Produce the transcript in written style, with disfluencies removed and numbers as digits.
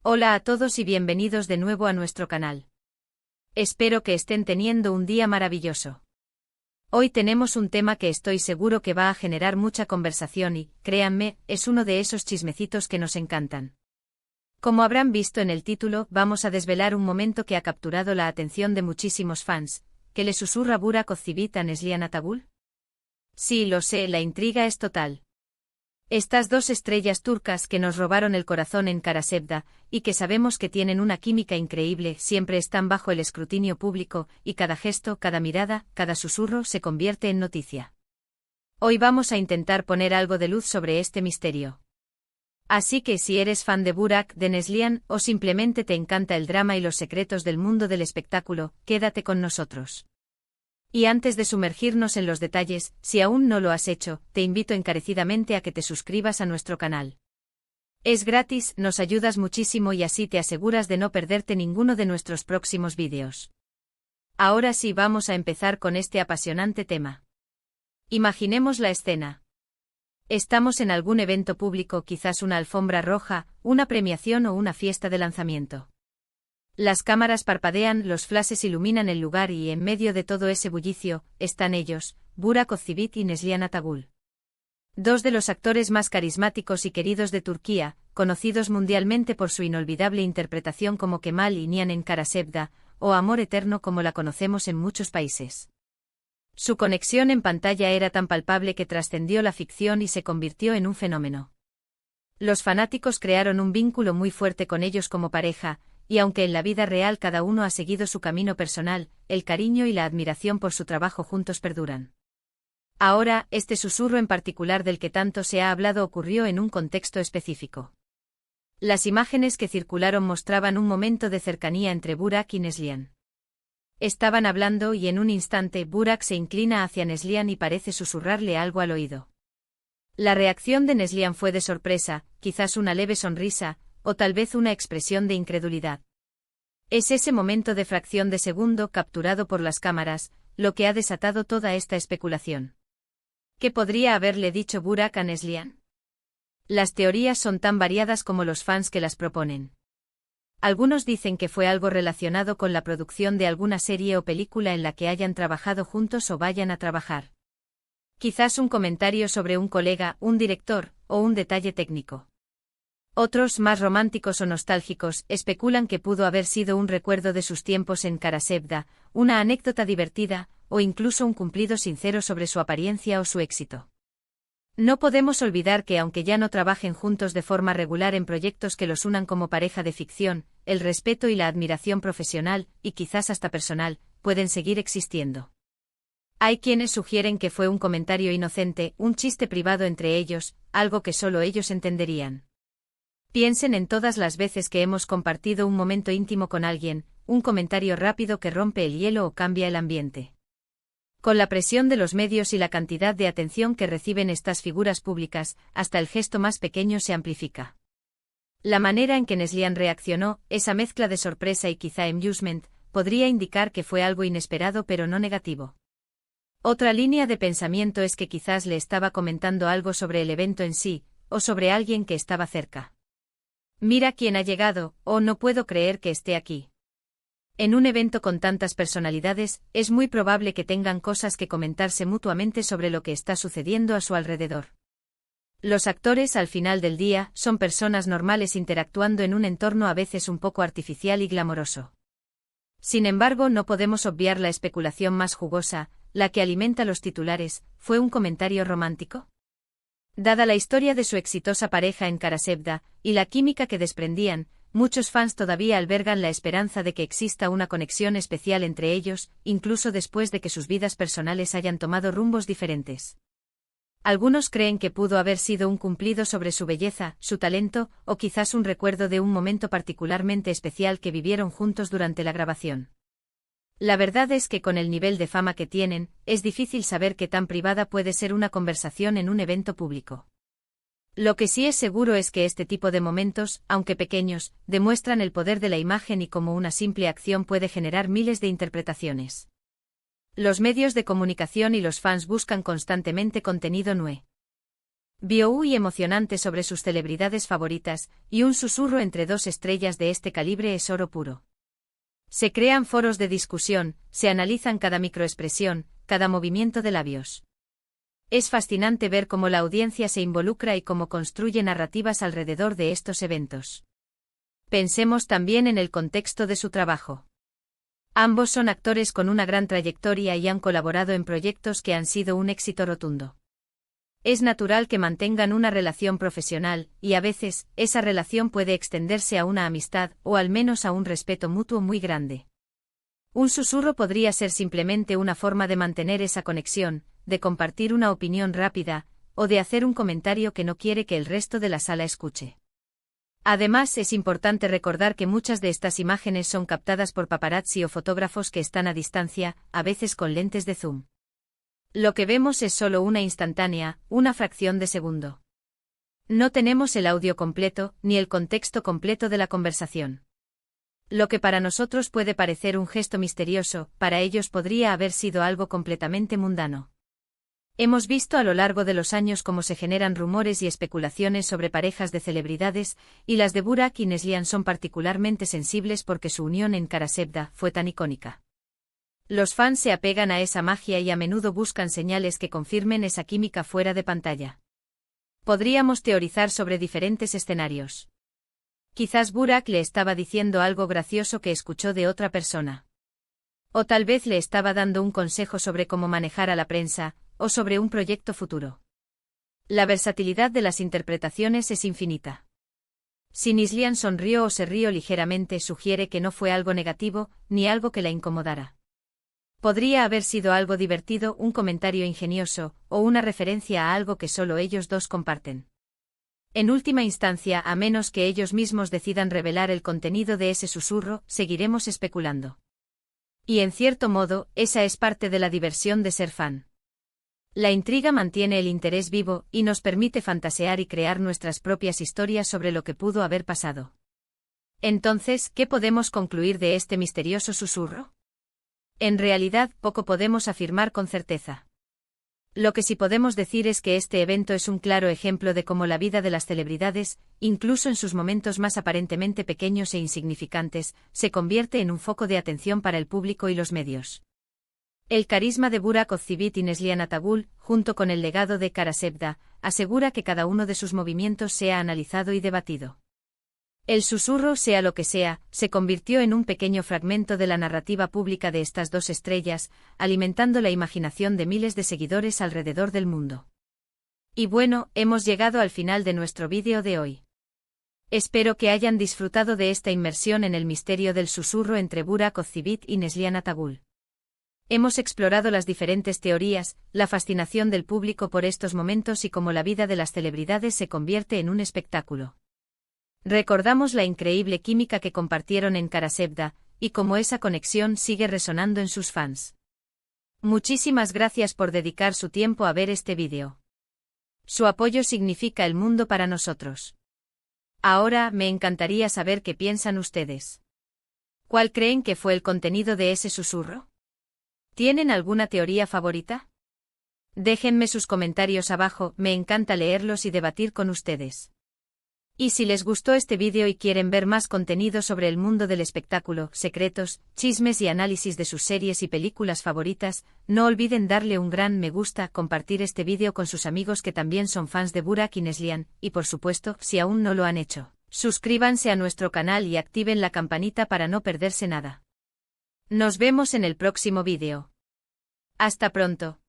Hola a todos y bienvenidos de nuevo a nuestro canal. Espero que estén teniendo un día maravilloso. Hoy tenemos un tema que estoy seguro que va a generar mucha conversación y, créanme, es uno de esos chismecitos que nos encantan. Como habrán visto en el título, vamos a desvelar un momento que ha capturado la atención de muchísimos fans, que le susurra Burak Özçivit a Neslihan Atagül. Sí, lo sé, la intriga es total. Estas dos estrellas turcas que nos robaron el corazón en Karasevda, y que sabemos que tienen una química increíble, siempre están bajo el escrutinio público, y cada gesto, cada mirada, cada susurro se convierte en noticia. Hoy vamos a intentar poner algo de luz sobre este misterio. Así que si eres fan de Burak, de Neslihan, o simplemente te encanta el drama y los secretos del mundo del espectáculo, quédate con nosotros. Y antes de sumergirnos en los detalles, si aún no lo has hecho, te invito encarecidamente a que te suscribas a nuestro canal. Es gratis, nos ayudas muchísimo y así te aseguras de no perderte ninguno de nuestros próximos vídeos. Ahora sí vamos a empezar con este apasionante tema. Imaginemos la escena. Estamos en algún evento público, quizás una alfombra roja, una premiación o una fiesta de lanzamiento. Las cámaras parpadean, los flashes iluminan el lugar y en medio de todo ese bullicio, están ellos, Burak Özçivit y Neslihan Atagül. Dos de los actores más carismáticos y queridos de Turquía, conocidos mundialmente por su inolvidable interpretación como Kemal y Nihan en Karasevda, o Amor Eterno como la conocemos en muchos países. Su conexión en pantalla era tan palpable que trascendió la ficción y se convirtió en un fenómeno. Los fanáticos crearon un vínculo muy fuerte con ellos como pareja, y aunque en la vida real cada uno ha seguido su camino personal, el cariño y la admiración por su trabajo juntos perduran. Ahora, este susurro en particular del que tanto se ha hablado ocurrió en un contexto específico. Las imágenes que circularon mostraban un momento de cercanía entre Burak y Neslihan. Estaban hablando y en un instante Burak se inclina hacia Neslihan y parece susurrarle algo al oído. La reacción de Neslihan fue de sorpresa, quizás una leve sonrisa, o tal vez una expresión de incredulidad. Es ese momento de fracción de segundo capturado por las cámaras, lo que ha desatado toda esta especulación. ¿Qué podría haberle dicho Burak a Neslihan? Las teorías son tan variadas como los fans que las proponen. Algunos dicen que fue algo relacionado con la producción de alguna serie o película en la que hayan trabajado juntos o vayan a trabajar. Quizás un comentario sobre un colega, un director, o un detalle técnico. Otros, más románticos o nostálgicos, especulan que pudo haber sido un recuerdo de sus tiempos en Karasevda, una anécdota divertida, o incluso un cumplido sincero sobre su apariencia o su éxito. No podemos olvidar que aunque ya no trabajen juntos de forma regular en proyectos que los unan como pareja de ficción, el respeto y la admiración profesional, y quizás hasta personal, pueden seguir existiendo. Hay quienes sugieren que fue un comentario inocente, un chiste privado entre ellos, algo que solo ellos entenderían. Piensen en todas las veces que hemos compartido un momento íntimo con alguien, un comentario rápido que rompe el hielo o cambia el ambiente. Con la presión de los medios y la cantidad de atención que reciben estas figuras públicas, hasta el gesto más pequeño se amplifica. La manera en que Neslihan reaccionó, esa mezcla de sorpresa y quizá amusement, podría indicar que fue algo inesperado pero no negativo. Otra línea de pensamiento es que quizás le estaba comentando algo sobre el evento en sí, o sobre alguien que estaba cerca. Mira quién ha llegado, oh no puedo creer que esté aquí. En un evento con tantas personalidades, es muy probable que tengan cosas que comentarse mutuamente sobre lo que está sucediendo a su alrededor. Los actores, al final del día, son personas normales interactuando en un entorno a veces un poco artificial y glamoroso. Sin embargo, no podemos obviar la especulación más jugosa, la que alimenta los titulares. ¿Fue un comentario romántico? Dada la historia de su exitosa pareja en Karasevda, y la química que desprendían, muchos fans todavía albergan la esperanza de que exista una conexión especial entre ellos, incluso después de que sus vidas personales hayan tomado rumbos diferentes. Algunos creen que pudo haber sido un cumplido sobre su belleza, su talento, o quizás un recuerdo de un momento particularmente especial que vivieron juntos durante la grabación. La verdad es que con el nivel de fama que tienen, es difícil saber qué tan privada puede ser una conversación en un evento público. Lo que sí es seguro es que este tipo de momentos, aunque pequeños, demuestran el poder de la imagen y cómo una simple acción puede generar miles de interpretaciones. Los medios de comunicación y los fans buscan constantemente contenido nuevo. Bio y emocionante sobre sus celebridades favoritas, y un susurro entre dos estrellas de este calibre es oro puro. Se crean foros de discusión, se analizan cada microexpresión, cada movimiento de labios. Es fascinante ver cómo la audiencia se involucra y cómo construye narrativas alrededor de estos eventos. Pensemos también en el contexto de su trabajo. Ambos son actores con una gran trayectoria y han colaborado en proyectos que han sido un éxito rotundo. Es natural que mantengan una relación profesional, y a veces, esa relación puede extenderse a una amistad o al menos a un respeto mutuo muy grande. Un susurro podría ser simplemente una forma de mantener esa conexión, de compartir una opinión rápida, o de hacer un comentario que no quiere que el resto de la sala escuche. Además, es importante recordar que muchas de estas imágenes son captadas por paparazzi o fotógrafos que están a distancia, a veces con lentes de zoom. Lo que vemos es solo una instantánea, una fracción de segundo. No tenemos el audio completo, ni el contexto completo de la conversación. Lo que para nosotros puede parecer un gesto misterioso, para ellos podría haber sido algo completamente mundano. Hemos visto a lo largo de los años cómo se generan rumores y especulaciones sobre parejas de celebridades, y las de Burak y Neslihan son particularmente sensibles porque su unión en Karasevda fue tan icónica. Los fans se apegan a esa magia y a menudo buscan señales que confirmen esa química fuera de pantalla. Podríamos teorizar sobre diferentes escenarios. Quizás Burak le estaba diciendo algo gracioso que escuchó de otra persona. O tal vez le estaba dando un consejo sobre cómo manejar a la prensa, o sobre un proyecto futuro. La versatilidad de las interpretaciones es infinita. Si Neslihan sonrió o se rió ligeramente sugiere que no fue algo negativo, ni algo que la incomodara. Podría haber sido algo divertido, un comentario ingenioso, o una referencia a algo que solo ellos dos comparten. En última instancia, a menos que ellos mismos decidan revelar el contenido de ese susurro, seguiremos especulando. Y en cierto modo, esa es parte de la diversión de ser fan. La intriga mantiene el interés vivo, y nos permite fantasear y crear nuestras propias historias sobre lo que pudo haber pasado. Entonces, ¿qué podemos concluir de este misterioso susurro? En realidad, poco podemos afirmar con certeza. Lo que sí podemos decir es que este evento es un claro ejemplo de cómo la vida de las celebridades, incluso en sus momentos más aparentemente pequeños e insignificantes, se convierte en un foco de atención para el público y los medios. El carisma de Burak Özçivit y Neslihan Atagül, junto con el legado de Karasevda, asegura que cada uno de sus movimientos sea analizado y debatido. El susurro, sea lo que sea, se convirtió en un pequeño fragmento de la narrativa pública de estas dos estrellas, alimentando la imaginación de miles de seguidores alrededor del mundo. Y bueno, hemos llegado al final de nuestro vídeo de hoy. Espero que hayan disfrutado de esta inmersión en el misterio del susurro entre Burak Özçivit y Neslihan Atagül. Hemos explorado las diferentes teorías, la fascinación del público por estos momentos y cómo la vida de las celebridades se convierte en un espectáculo. Recordamos la increíble química que compartieron en Karasevda, y cómo esa conexión sigue resonando en sus fans. Muchísimas gracias por dedicar su tiempo a ver este vídeo. Su apoyo significa el mundo para nosotros. Ahora, me encantaría saber qué piensan ustedes. ¿Cuál creen que fue el contenido de ese susurro? ¿Tienen alguna teoría favorita? Déjenme sus comentarios abajo, me encanta leerlos y debatir con ustedes. Y si les gustó este vídeo y quieren ver más contenido sobre el mundo del espectáculo, secretos, chismes y análisis de sus series y películas favoritas, no olviden darle un gran me gusta, compartir este vídeo con sus amigos que también son fans de Burak y Neslihan, y por supuesto, si aún no lo han hecho, suscríbanse a nuestro canal y activen la campanita para no perderse nada. Nos vemos en el próximo vídeo. Hasta pronto.